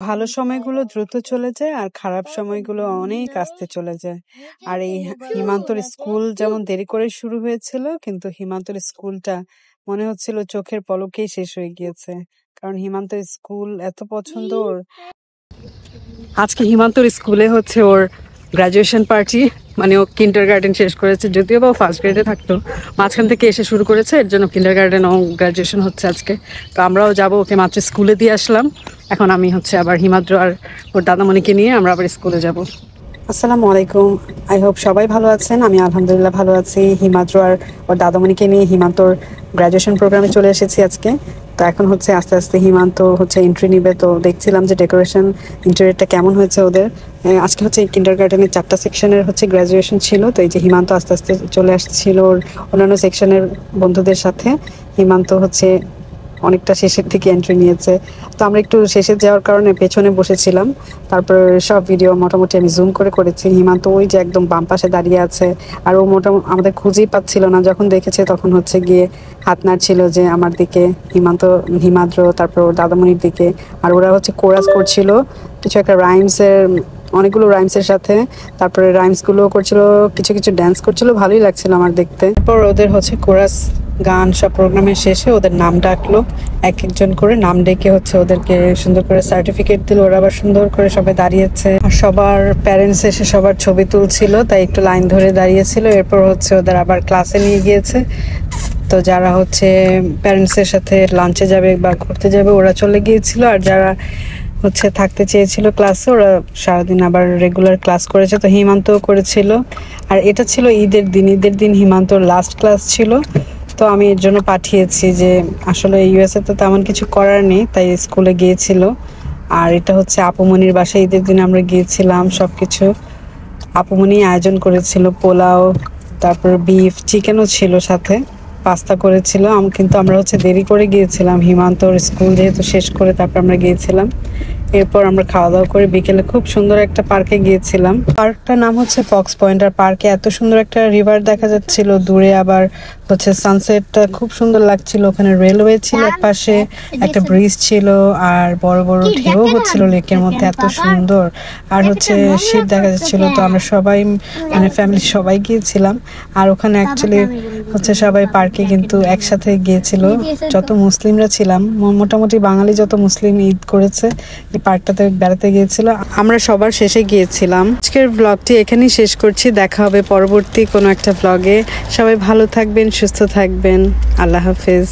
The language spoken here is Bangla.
ভালো সময়গুলো দ্রুত চলে যায় আর খারাপ সময়গুলো অনেক আস্তে চলে যায়। আর এই হিমান্তর স্কুল যেমন দেরি করে শুরু হয়েছিল, কিন্তু হিমান্তর স্কুলটা মনে হচ্ছিল চোখের পলকেই শেষ হয়ে গিয়েছে। কারণ হিমান্তর স্কুল এত পছন্দ ওর। আজকে হিমান্তর স্কুলে হচ্ছে ওর গ্রাজুয়েশন পার্টি, মানে ও কিন্ডারগার্টেন শেষ করেছে, যদিও বা ফার্স্ট গ্রেডে থাকতো, মাঝখান থেকে এসে শুরু করেছে, এর জন্য কিন্ডারগার্টেন ও গ্রাজুয়েশন হচ্ছে আজকে। তো আমরাও যাবো, ওকে মাত্র স্কুলে দিয়ে আসলাম। এখন আমি হচ্ছে আবার হিমাদ্র আর ওর দাদামণিকে নিয়ে আমরা আবার স্কুলে যাব। আসসালামু আলাইকুম, আই হোপ সবাই ভালো আছেন। আমি আলহামদুলিল্লাহ ভালো আছি। হিমাদ্র আর ওর দাদামণিকে নিয়ে হিমান্তর গ্রাজুয়েশন প্রোগ্রামে চলে এসেছি আজকে। তো এখন হচ্ছে আস্তে আস্তে হিমান্ত হচ্ছে এন্ট্রি নিবে। তো দেখছিলাম যে ডেকোরেশন ইন্টেরিয়রটা কেমন হয়েছে ওদের। আজকে হচ্ছে কিন্ডারগার্টেনের 4টা সেকশনের হচ্ছে গ্রাজুয়েশন ছিল। তো এই যে হিমান্ত আস্তে আস্তে চলে আসছিল ওর অন্যান্য সেকশনের বন্ধুদের সাথে। হিমান্ত হচ্ছে অনেকটা শেষের থেকে এন্ট্রি নিয়েছে। তো আমরা একটু শেষে যাওয়ার কারণে পেছনে বসেছিলাম। তারপর সব ভিডিও মোটামুটি আমি জুম করে করেছি। হিমান্ত ওই যে একদম বাম পাশে দাঁড়িয়ে আছে, আর ও মোটামুটি আমাদের খুঁজেই পাচ্ছিল না। যখন দেখেছে তখন হচ্ছে গিয়ে হাত নাড়ছিল যে আমার দিকে, হিমাদ্র, তারপর দাদামণির দিকে। আর ওরা হচ্ছে কোরাস করছিল কিছু একটা রাইমসের, অনেকগুলো রাইমসের সাথে। তারপরে রাইমসগুলো করছিল, কিছু কিছু ড্যান্স করছিল, ভালোই লাগছিল আমার দেখতে। তারপর ওদের হচ্ছে কোরাস গান সব প্রোগ্রামের শেষে ওদের নাম ডাকলো, এক একজন করে নাম ডেকে হচ্ছে ওদেরকে সুন্দর করে সার্টিফিকেট দিল। ওরা আবার সুন্দর করে সবাই দাঁড়িয়েছে, আর সবার প্যারেন্টস এসে সবার ছবি তুলছিল, তাই একটু লাইন ধরে দাঁড়িয়েছিল। এরপর হচ্ছে ওদের আবার ক্লাসে নিয়ে গিয়েছে। তো যারা হচ্ছে প্যারেন্টসের সাথে লাঞ্চে যাবে বা ঘুরতে যাবে ওরা চলে গিয়েছিল, আর যারা হচ্ছে থাকতে চেয়েছিল ক্লাসে ওরা সারাদিন আবার রেগুলার ক্লাস করেছে। তো হিমান্তও করেছিল। আর এটা ছিল ঈদের দিন হিমান্তর লাস্ট ক্লাস ছিল। তো আমি এর জন্য পাঠিয়েছি যে আসলে ইউএসএ তো তেমন কিছু করার নেই, তাই স্কুলে গিয়েছিল। আর এটা হচ্ছে আপুমনির বাসায় ঈদের দিন আমরা গিয়েছিলাম। সবকিছু আপুমনি আয়োজন করেছিল, পোলাও, তারপর বিফ, চিকেনও ছিল, সাথে পাস্তা করেছিল। কিন্তু আমরা হচ্ছে দেরি করে গিয়েছিলাম, হিমান্তর স্কুল যেহেতু শেষ করে তারপর আমরা গিয়েছিলাম। এরপর আমরা খাওয়া দাওয়া করে বিকেলে খুব সুন্দর একটা পার্কে গিয়েছিলাম। পার্কটার নাম হচ্ছে ফক্স পয়েন্ট। আর পার্কে এত সুন্দর একটা রিভার দেখা যাচ্ছিল দূরে, আবার হচ্ছে সানসেটটা খুব সুন্দর লাগছিল। ওখানে রেলওয়ে ছিল, এক পাশে একটা ব্রিজ ছিল, আর বড় বড় ঢেউ হচ্ছিল লেকের মধ্যে, এত সুন্দর। আর হচ্ছে শিপ দেখা যাচ্ছিল। তো আমরা সবাই মানে ফ্যামিলি সবাই গিয়েছিলাম। আর ওখানে অ্যাকচুয়ালি হচ্ছে সবাই পার্কে কিন্তু একসাথে গিয়েছিল, যত মুসলিমরা ছিলাম, মোটামুটি বাঙালি যত মুসলিম ঈদ করেছে এই পার্কটাতে বেড়াতে গিয়েছিল। আমরা সবার শেষে গিয়েছিলাম। আজকের ব্লগটি এখানেই শেষ করছি, দেখা হবে পরবর্তী কোনো একটা ব্লগে। সবাই ভালো থাকবেন, সুস্থ থাকবেন, আল্লাহ হাফেজ।